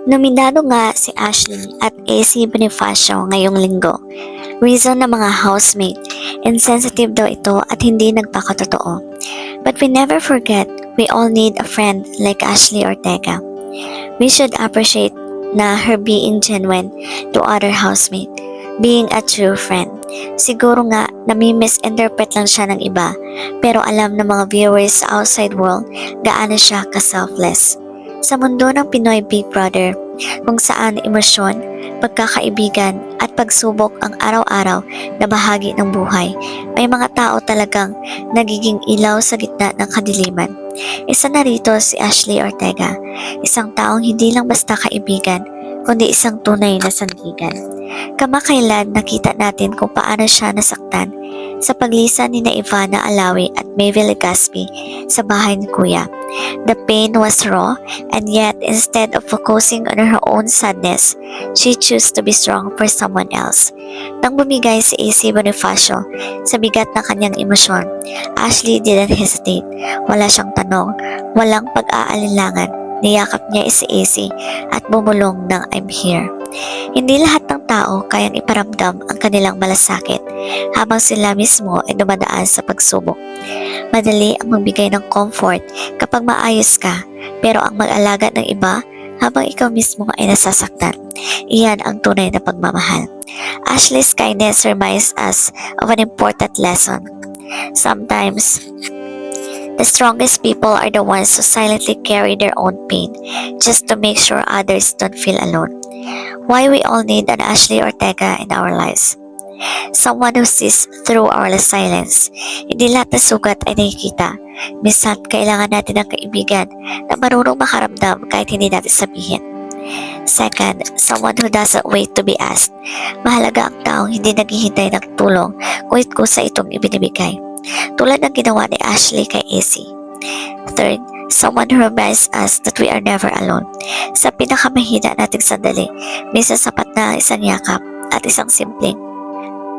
Nominado nga si Ashley at AC Bonifacio ngayong linggo. Reason ng mga housemate, insensitive daw ito at hindi nagpakatotoo. But we never forget, we all need a friend like Ashley Ortega. We should appreciate na her being genuine to other housemate, being a true friend. Siguro nga nami-misinterpret lang siya ng iba, pero alam ng mga viewers sa outside world gaano siya ka-selfless. Sa mundo ng Pinoy Big Brother, kung saan emosyon, pagkakaibigan at pagsubok ang araw-araw na bahagi ng buhay, may mga tao talagang nagiging ilaw sa gitna ng kadiliman. Isa na rito si Ashley Ortega, isang taong hindi lang basta kaibigan, kundi isang tunay na sandigan. Kamakailan nakita natin kung paano siya nasaktan sa paglisan ni Ivana Alawi at Maeve Legaspi sa bahay ni Kuya. The pain was raw, and yet instead of focusing on her own sadness, she chose to be strong for someone else. Nang bumigay si AC Bonifacio sa bigat ng kanyang emosyon, Ashley didn't hesitate. Wala siyang tanong, walang pag-aalinlangan. Niyakap niya si AC at bumulong ng I'm here. Hindi lahat ng tao kayang iparamdam ang kanilang malasakit habang sila mismo ay dumadaan sa pagsubok. Madali ang magbigay ng comfort kapag maayos ka, pero ang mag-alaga ng iba habang ikaw mismo ay nasasaktan, iyan ang tunay na pagmamahal. Ashley's kindness reminds us of an important lesson. Sometimes, the strongest people are the ones who silently carry their own pain just to make sure others don't feel alone. Why we all need an Ashley Ortega in our lives. Someone who sees through our silence. Hindi lahat ng sugat ay nakikita. Minsan, kailangan natin ng kaibigan na marunong makaramdam kahit hindi natin sabihin. Second, someone who doesn't wait to be asked. Mahalaga ang taong hindi naghihintay ng tulong kung kusa itong ibinibigay. Tulad ng ginawa ni Ashley kay AC. Third, someone who reminds us that we are never alone. Sa pinakamahina nating sandali, minsan sapat na isang yakap at isang simpleng,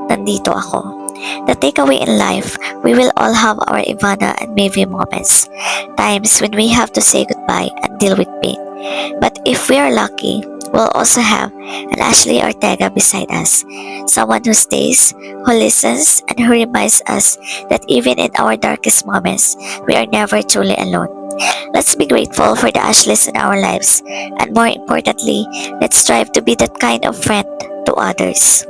nandito ako. The takeaway in life, we will all have our Ivana and Maeve moments. Times when we have to say goodbye and deal with pain. But if we are lucky, we'll also have an Ashley Ortega beside us. Someone who stays, who listens, and who reminds us that even in our darkest moments, we are never truly alone. Let's be grateful for the Ashleys in our lives, and more importantly, let's strive to be that kind of friend to others.